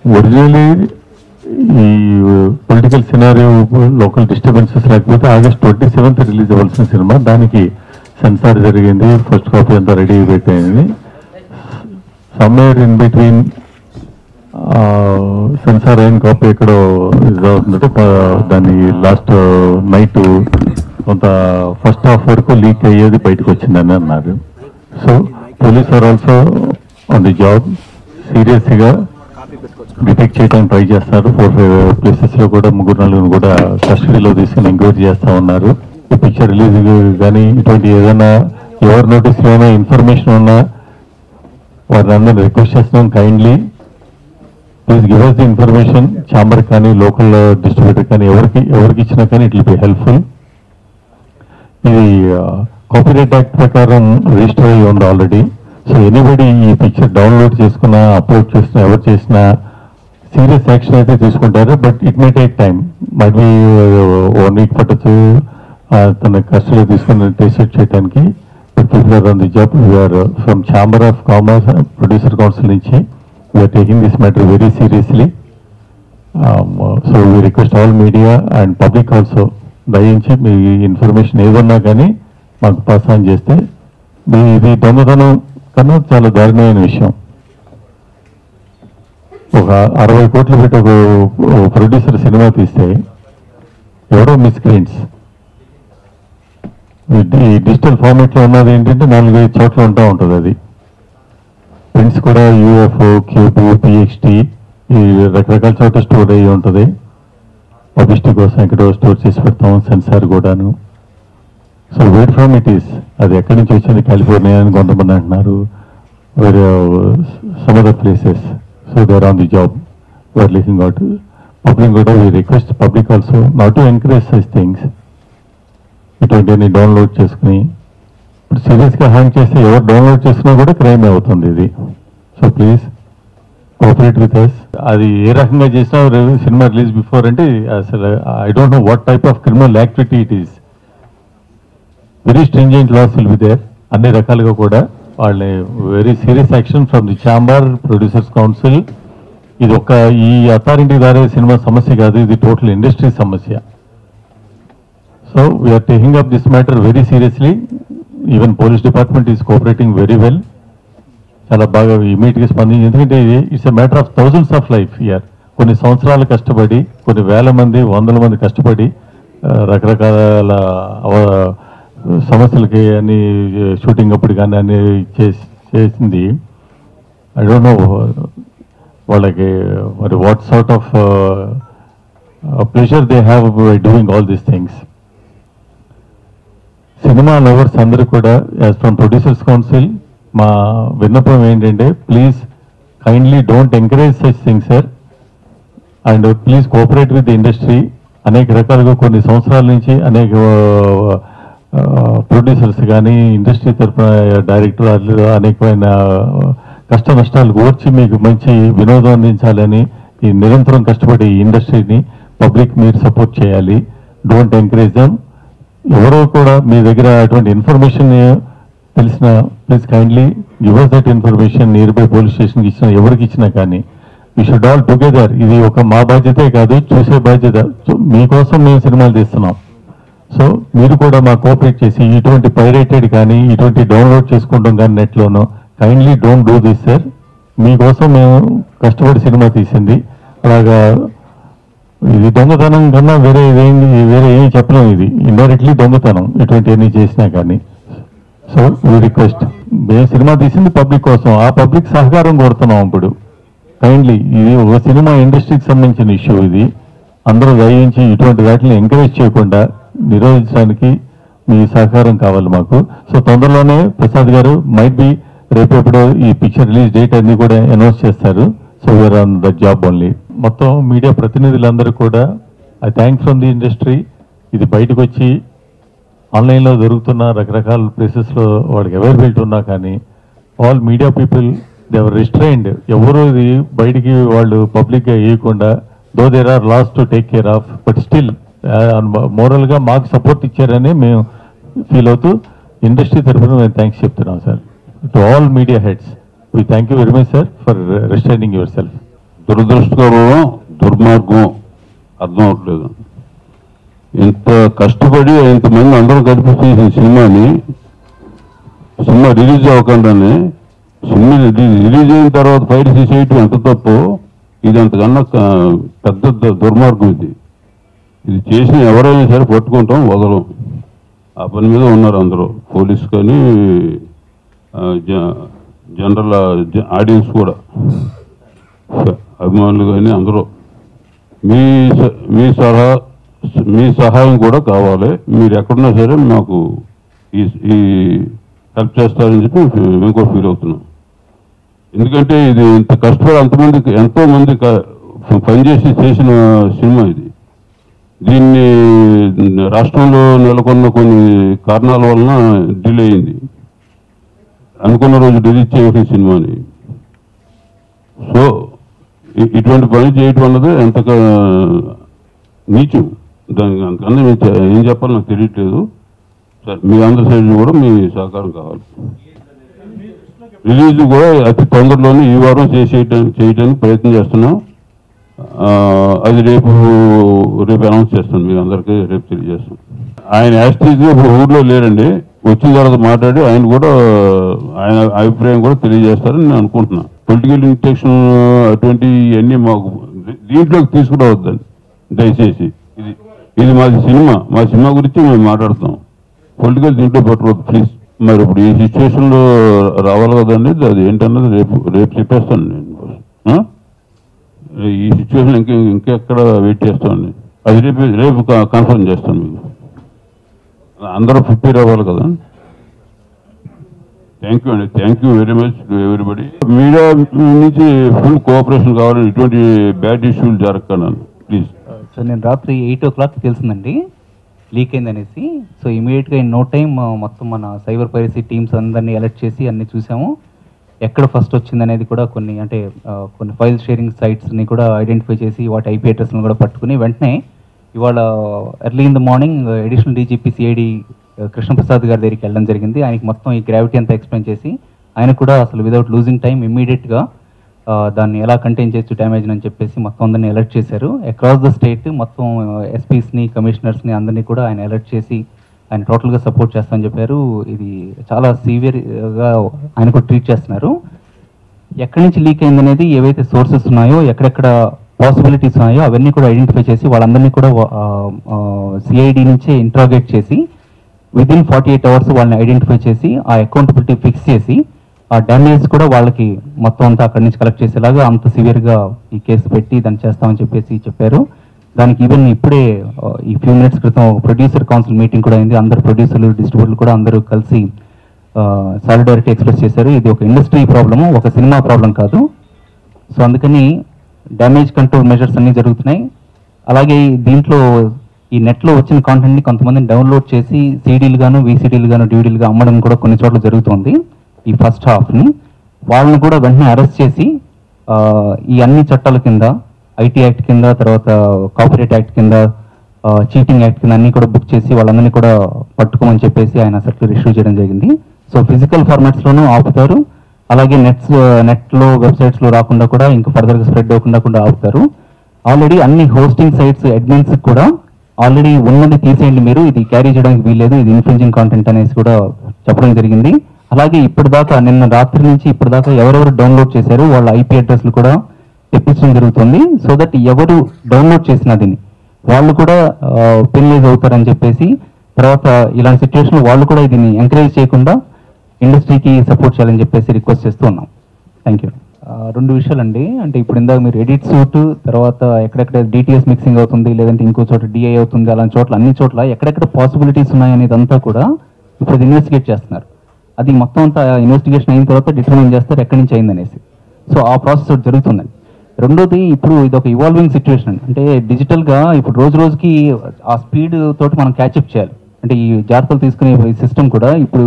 Originally ఈ political scenario local disturbances లేకపోతే August 27th release అవ్వాల్సిన సినిమా, దానికి సెన్సార్ జరిగింది, ఫస్ట్ కాపీ అంతా రెడీ అయిపోయింది. సమ్వేర్ ఇన్ బిట్వీన్ సెన్సార్ అయిన కాపీ ఎక్కడో ఇది అవుతుందంటే దాన్ని లాస్ట్ నైట్ కొంత ఫస్ట్ హాఫ్ వరకు లీక్ అయ్యేది బయటకు వచ్చిందని అన్నారు. So police are also on the job, సీరియస్గా డిటెక్ట్ చేయడానికి ట్రై చేస్తారు. 4-5 ప్లేసెస్లో కూడా 3-4 కూడా కస్టడీలో తీసుకుని ఎంక్వైరీ చేస్తూ ఉన్నారు. ఈ పిక్చర్ రిలీజ్ కానీ ఇటువంటి ఏదైనా ఎవరి నోటీస్లో ఏమైనా ఇన్ఫర్మేషన్ ఉన్నా వారిని అందరూ రిక్వెస్ట్ చేస్తున్నాం, kindly please give us the information. Chamber కానీ లోకల్ డిస్ట్రిబ్యూటర్ కానీ ఎవరికి ఇచ్చినా కానీ ఇట్ విల్ బి హెల్ప్ఫుల్. ఇది కాపీరైట్ యాక్ట్ ప్రకారం రిజిస్టర్ అయ్యి ఉంది ఆల్రెడీ. సో ఎనీబడి ఈ పిక్చర్ డౌన్లోడ్ చేసుకున్నా అప్లోడ్ చేసినా ఎవరు చేసినా సీరియస్ యాక్షన్ అయితే తీసుకుంటారు. But it may take time, might be 1 week పట్టచ్చు తన కస్టడీలో తీసుకుని టెస్ట్ చేయడానికి. People are on the job. We're from chamber of commerce producer council నుంచి we're taking this matter very seriously. So we request all media and public also, దయించి మీ information ఏదన్నా కానీ మాకు పాస్ ఆన్ చేస్తే, ఇది దొంగతనం కన్నా చాలా దారుణమైన విషయం. ఒక 60 కోట్లు పెట్టి ఒక ప్రొడ్యూసర్ సినిమా తీస్తే ఎవరో మిస్క్రీన్స్, ఈ డిజిటల్ ఫార్మేట్లో ఉన్నది ఏంటంటే 4-5 చోట్ల ఉంటా ఉంటుంది. అది ప్రింట్స్ కూడా UFO, క్యూబ్, PXT ఈ రకరకాల చోట స్టోర్ అయ్యి ఉంటుంది. పబ్లిసిటీ కోసం ఎక్కడో స్టోర్ చేసి పెడతాం, సెన్సార్ కూడాను. So where from it is, అది ఎక్కడి నుంచి వచ్చింది, కాలిఫోర్నియా అని కొంతమంది అంటున్నారు, వేరే some other places. So they are on the job, we are leaking out. Public కూడా we request public also not to encourage such things. ఇటువంటివన్నీ డౌన్లోడ్ చేసుకుని ఇప్పుడు సీరియస్గా హ్యాంగ్ చేస్తే ఎవరు డౌన్లోడ్ చేసుకున్నా కూడా క్రైమ్ అవుతుంది ఇది. So please cooperate with us. అది ఏ రకంగా చేసినా సినిమా రిలీజ్ బిఫోర్ అంటే అసలు I don't know what type of criminal activity it is. Very stringent laws will be there. అన్ని రకాలుగా కూడా వాళ్ళని very serious action from the chamber, producers council. ఇది ఒక ఈ అథారిటీ ద్వారా సినిమా సమస్య కాదు, ఇది టోటల్ ఇండస్ట్రీ సమస్య. So we're taking up this matter very seriously. Even police department is cooperating very well. చాలా బాగా ఇమీడియట్గా స్పందించి, ఎందుకంటే it's a matter of thousands of life year. కొన్ని సంవత్సరాలు కష్టపడి, కొన్ని వేల మంది, 100 మంది కష్టపడి రకరకాల సమస్యలకి అన్ని షూటింగ్ అప్పుడు కానీ అన్ని చేసింది. ఐ డోంట్ నో వాళ్ళకి మరి what sort of pressure they have by doing all these things. Cinema lovers అందరూ కూడా యాజ్ ఫ్రమ్ ప్రొడ్యూసర్స్ కౌన్సిల్ మా విన్నపం ఏంటంటే, please kindly don't encourage such things sir, and please cooperate with the industry. అనేక రకాలుగా కొన్ని సంవత్సరాల నుంచి అనేక ప్రొడ్యూసర్స్ కానీ ఇండస్ట్రీ తరఫున డైరెక్టర్లు అనేకమైన కష్ట నష్టాలు ఓర్చి మీకు మంచి వినోదం అందించాలని ఈ నిరంతరం కష్టపడే ఈ ఇండస్ట్రీని పబ్లిక్ మీరు సపోర్ట్ చేయాలి. Don't encourage them. ఎవరో కూడా మీ దగ్గర అటువంటి ఇన్ఫర్మేషన్ తెలిసిన please kindly give us that information. Near by police స్టేషన్కి ఇచ్చినా ఎవరికి ఇచ్చినా కానీ వీ షుడ్ ఆల్ టుగెదర్. ఇది ఒక మా బాధ్యతే కాదు, చూసే బాధ్యత. మీకోసం మేము సినిమాలు తీస్తున్నాం. సో మీరు కూడా మా కోఆపరేట్ చేసి ఇటువంటి పైరేటెడ్ కానీ ఇటువంటి డౌన్లోడ్ చేసుకుంటాం కానీ నెట్లోనో kindly don't do this sir. మీకోసం మేము కష్టపడి సినిమా తీసింది. అలాగా ఇది దొంగతనం కన్నా వేరే ఏమి చెప్పలేము. ఇది ఇండైరెక్ట్లీ దొంగతనం ఇటువంటివన్నీ చేసినా కానీ. సో వీ రిక్వెస్ట్, మేము సినిమా తీసింది పబ్లిక్ కోసం, ఆ పబ్లిక్ సహకారం కోరుతున్నాం. ఇప్పుడు కైండ్లీ ఇది ఒక సినిమా ఇండస్ట్రీకి సంబంధించిన ఇష్యూ. ఇది అందరూ దయించి ఇటువంటి వాటిని ఎంకరేజ్ చేయకుండా నిరోధించడానికి మీ సహకారం కావాలి మాకు. సో తొందరలోనే ప్రసాద్ గారు మైట్ బి రేపెప్పుడో ఈ పిక్చర్ రిలీజ్ డేట్ అన్ని కూడా అనౌన్స్ చేస్తారు. So we're on the job only. మొత్తం మీడియా ప్రతినిధులందరూ కూడా I thank from the industry. ఇది బయటకు వచ్చి ఆన్లైన్లో దొరుకుతున్న రకరకాల ప్లేసెస్లో వాడికి అవైలబిలిటీ ఉన్నా కానీ all media people they are restrained. ఎవరు ఇది బయటికి వాళ్ళు పబ్లిక్గా వేయకుండా, though there are laws to take care of, but still మోరల్గా మాకు సపోర్ట్ ఇచ్చారని మేము ఫీల్ అవుతూ ఇండస్ట్రీ తరఫున మేము థ్యాంక్స్ చెప్తున్నాం sir. To all media heads we thank you very much sir for restraining your self. దురదృష్టకరం, దుర్మార్గం అర్థం అవట్లేదు. ఇంత కష్టపడి ఇంతమంది అందరూ కలిపి చేసిన సినిమా రిలీజ్ అవ్వకుండానే సినిమా రిలీజ్ అయిన తర్వాత ఫైట్ చేయటం ఎంత తప్పు. ఇది అంతకన్నా పెద్ద దుర్మార్గం. ఇది చేసిన ఎవరైనా సరే పట్టుకుంటాం, వదలం. ఆ పని మీద ఉన్నారు అందరూ, పోలీస్ కానీ జనరల్ ఆడియన్స్ కూడా, అభిమానులు కానీ అందరూ. మీ సహాయం కూడా కావాలి. మీరు ఎక్కడున్నా సరే మాకు ఈ హెల్ప్ చేస్తారని చెప్పి మేము కూడా ఫీల్ అవుతున్నాం. ఎందుకంటే ఇది ఇంత కష్టపడి ఎంతోమంది పనిచేసి చేసిన సినిమా ఇది. దీన్ని రాష్ట్రంలో నెలకొన్న కొన్ని కారణాల వలన డిలే అయింది. అనుకున్న రోజు రిలీజ్ చేయడం సినిమాని. సో ఇటువంటి పని చేయటం అన్నది ఎంత నీచం. దానికి అంతకన్నా ఏం చెప్పాలో నాకు తెలియట్లేదు. సరే, మీ అందరి సైడ్ కూడా మీ సహకారం కావాలి. రిలీజ్ కూడా అతి తొందరలోనే ఈ వారం చేయడానికి ప్రయత్నం చేస్తున్నాం. అది రేపు అనౌన్స్ చేస్తాను, మీకు అందరికీ రేపు తెలియజేస్తాం. ఆయన యాస్టీజ్గా ఇప్పుడు ఊర్లో లేరండి. వచ్చిన తర్వాత మాట్లాడి ఆయన కూడా ఆయన అభిప్రాయం కూడా తెలియజేస్తారని నేను అనుకుంటున్నాను. పొలిటికల్ ఇన్ఫెక్షన్ అటువంటి ఇవన్నీ మాకు దీంట్లోకి తీసుకురావద్దండి దయచేసి. ఇది మా సినిమా గురించి మేము మాట్లాడతాం. పొలిటికల్ దీంట్లో పట్టుకోవద్దు ప్లీజ్. మరి ఇప్పుడు ఈ సిచ్యువేషన్లో రావాలి కదండి, అది ఏంటన్నది రేపు చెప్పేస్తాను నేను. ఈ సిచ్యువేషన్ ఇంకెక్కడ వెయిట్ చేస్తామండి, అది రేపు కన్ఫర్మ్ చేస్తాను మీకు. అందరూ ప్రిపేర్ అవ్వాలి కదా. థ్యాంక్ యూ అండి, thank you very much to everybody. Media నుంచి ఫుల్ కోఆపరేషన్ కావాలని, ఇటువంటి బ్యాడ్ ఇష్యూలు జరగకన్నాను ప్లీజ్. సో నేను రాత్రి 8 o'clock తెలిసిందండి లీక్ అయిందనేసి. సో ఇమీడియట్గా ఇన్ నో టైం మొత్తం మన సైబర్ పైరసీ టీమ్స్ అందరినీ అలర్ట్ చేసి అన్నీ చూసాము. ఎక్కడ ఫస్ట్ వచ్చిందనేది కూడా కొన్ని ఫైల్ షేరింగ్ సైట్స్ని కూడా ఐడెంటిఫై చేసి వాటి ఐపీ అడ్రస్ని కూడా పట్టుకుని వెంటనే ఇవాళ early in the morning additional DGP CID Krishnaprasad గారి దగ్గరికి వెళ్ళడం జరిగింది. ఆయనకి మొత్తం ఈ గ్రావిటీ అంతా ఎక్స్ప్లెయిన్ చేసి ఆయన కూడా అసలు విదౌట్ లూజింగ్ టైం ఇమ్మీడియట్గా దాన్ని ఎలా కంటైన్ చేయొచ్చు డ్యామేజ్ అని చెప్పేసి మొత్తం అందరినీ అలర్ట్ చేశారు. అక్రాస్ ద స్టేట్ మొత్తం ఎస్పీస్ని కమిషనర్స్ని అందరినీ కూడా ఆయన అలర్ట్ చేసి ఆయన టోటల్గా సపోర్ట్ చేస్తామని చెప్పారు. ఇది చాలా సివియర్గా ఆయన కూడా ట్రీట్ చేస్తున్నారు. ఎక్కడి నుంచి లీక్ అయిందనేది ఏవైతే సోర్సెస్ ఉన్నాయో, ఎక్కడెక్కడ పాసిబిలిటీస్ ఉన్నాయో అవన్నీ కూడా ఐడెంటిఫై చేసి వాళ్ళందరినీ కూడా సిఐడి నుంచే ఇంట్రాగేట్ చేసి విదిన్ 48 hours వాళ్ళని ఐడెంటిఫై చేసి ఆ అకౌంటబిలిటీ ఫిక్స్ చేసి ఆ డ్యామేజ్ కూడా వాళ్ళకి మొత్తం అంతా అక్కడి నుంచి కలెక్ట్ చేసేలాగా అంత సివియర్గా ఈ కేసు పెట్టి దాన్ని చేస్తామని చెప్పేసి చెప్పారు. దానికి ఈవెన్ ఇప్పుడే ఈ ఫ్యూ మినిట్స్ క్రితం ప్రొడ్యూసర్ కౌన్సిల్ మీటింగ్ కూడా అయింది. అందరు ప్రొడ్యూసర్లు, డిస్ట్రిబ్యూటర్లు కూడా అందరూ కలిసి సాలిడారిటీ ఎక్స్ప్రెస్ చేశారు. ఇది ఒక ఇండస్ట్రీ ప్రాబ్లము, ఒక సినిమా ప్రాబ్లం కాదు. సో అందుకని డ్యామేజ్ కంట్రోల్ మెజర్స్ అన్నీ జరుగుతున్నాయి. అలాగే దీంట్లో ఈ నెట్లో వచ్చిన కాంటెంట్ని కొంతమందిని డౌన్లోడ్ చేసి సీడీలు గాను, వీసీడీలు గాను, డివిడీలుగా అమ్మడం కూడా కొన్ని చోట్ల జరుగుతుంది. ఈ ఫస్ట్ హాఫ్ని వాళ్ళని కూడా వెంటనే అరెస్ట్ చేసి ఈ అన్ని చట్టాల కింద, ఐటీ యాక్ట్ కింద, తర్వాత కాపీరైట్ యాక్ట్ కింద, చీటింగ్ యాక్ట్ కింద అన్ని కూడా బుక్ చేసి వాళ్ళందరినీ కూడా పట్టుకోమని చెప్పేసి ఆయన సర్క్యులర్ ఇష్యూ చేయడం జరిగింది. సో ఫిజికల్ ఫార్మాట్స్లోనూ ఆపుతారు, అలాగే నెట్లో వెబ్సైట్స్లో రాకుండా కూడా ఇంకా ఫర్దర్గా స్ప్రెడ్ అవ్వకుండా కూడా ఆపుతారు. ఆల్రెడీ అన్ని హోస్టింగ్ సైట్స్ అడ్మిన్స్ కూడా ఆల్రెడీ ఉన్నది తీసేయండి, మీరు ఇది క్యారీ చేయడానికి వీల్లేదు, ఇది ఇన్ఫ్లుయెన్సింగ్ కాంటెంట్ అనేసి కూడా చెప్పడం జరిగింది. అలాగే ఇప్పటిదాకా నిన్న రాత్రి నుంచి ఇప్పటిదాకా ఎవరెవరు డౌన్లోడ్ చేశారో వాళ్ళ ఐపీ అడ్రస్లు కూడా తెప్పించడం జరుగుతుంది. సో దట్ ఎవరు డౌన్లోడ్ చేసిన దీన్ని వాళ్ళు కూడా పెనలైజ్ అవుతారని చెప్పేసి, తర్వాత ఇలాంటి సిచ్యువేషన్లో వాళ్ళు కూడా దీన్ని ఎంకరేజ్ చేయకుండా ఇండస్ట్రీకి సపోర్ట్ చేయాలని చెప్పేసి రిక్వెస్ట్ చేస్తూ ఉన్నాం. Thank you. 2 విషయాలండి. అంటే ఇప్పుడు ఇందాక మీరు ఎడిట్ సూట్, తర్వాత ఎక్కడెక్కడ డిటిఎస్ మిక్సింగ్ అవుతుంది, లేదంటే ఇంకో చోట డిఐ అవుతుంది, అలాంటి చోట్ల అన్ని చోట్ల ఎక్కడెక్కడ పాసిబిలిటీస్ ఉన్నాయనేది అంతా కూడా ఇప్పుడు ఇన్వెస్టిగేట్ చేస్తున్నారు. అది మొత్తం అంతా ఇన్వెస్టిగేషన్ అయిన తర్వాత డిటర్మైన్ చేస్తారు ఎక్కడి నుంచి అయిందనేసి. సో ఆ ప్రాసెస్ జరుగుతుందండి. రెండోది, ఇప్పుడు ఇది ఒక ఇవాల్వింగ్ సిచ్యువేషన్ అండి. అంటే డిజిటల్గా ఇప్పుడు రోజు రోజుకి ఆ స్పీడ్ తోటి మనం క్యాచప్ చేయాలి. అంటే ఈ జాగ్రత్తలు తీసుకునే ఈ సిస్టమ్ కూడా ఇప్పుడు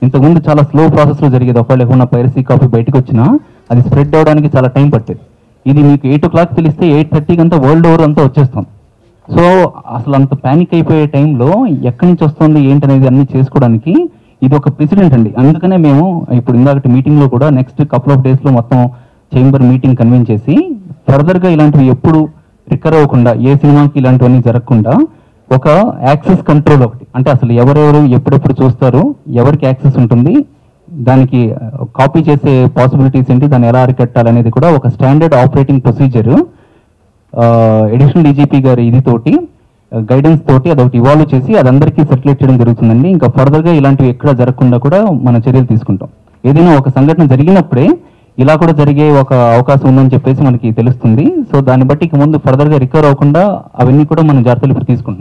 ఇంతకుముందు చాలా స్లో ప్రాసెస్లో జరిగేది. ఒకవేళ ఏమన్నా పైరసీ కాపీ బయటకు వచ్చినా అది స్ప్రెడ్ అవ్వడానికి చాలా టైం పట్టేది. ఇది మీకు 8 o'clock తెలిస్తే 8:30 అంతా వరల్డ్ ఓవర్ అంతా వచ్చేస్తుంది. సో అసలు అంత ప్యానిక్ అయిపోయే టైంలో ఎక్కడి నుంచి వస్తుంది ఏంటనేది అన్ని చేసుకోవడానికి ఇది ఒక ప్రెసిడెంట్ అండి. అందుకనే మేము ఇప్పుడు ఇందాక మీటింగ్లో కూడా నెక్స్ట్ కపుల్ ఆఫ్ డేస్లో మొత్తం చేంబర్ మీటింగ్ కన్వీన్ చేసి ఫర్దర్గా ఇలాంటివి ఎప్పుడు రికర్ అవ్వకుండా, ఏ సినిమాకి ఇలాంటివన్నీ జరగకుండా ఒక యాక్సెస్ కంట్రోల్ ఒకటి, అంటే అసలు ఎవరెవరు ఎప్పుడెప్పుడు చూస్తారు, ఎవరికి యాక్సెస్ ఉంటుంది, దానికి కాపీ చేసే పాసిబిలిటీస్ ఏంటి, దాన్ని ఎలా అరికట్టాలనేది కూడా ఒక standard operating procedure additional DGP గారి ఇది తోటి గైడెన్స్ తోటి అదొకటి ఇవాల్వ్ చేసి అది అందరికీ సర్క్యులేట్ చేయడం జరుగుతుందండి. ఇంకా ఫర్దర్గా ఇలాంటివి ఎక్కడ జరగకుండా కూడా మన చర్యలు తీసుకుంటాం. ఏదైనా ఒక సంఘటన జరిగినప్పుడే ఇలా కూడా జరిగే ఒక అవకాశం ఉందని చెప్పేసి మనకి తెలుస్తుంది. సో దాన్ని బట్టి ఇక ముందు ఫర్దర్గా రికవర్ అవ్వకుండా అవన్నీ కూడా మనం జాగ్రత్తలు ఇప్పుడు తీసుకుంటాం.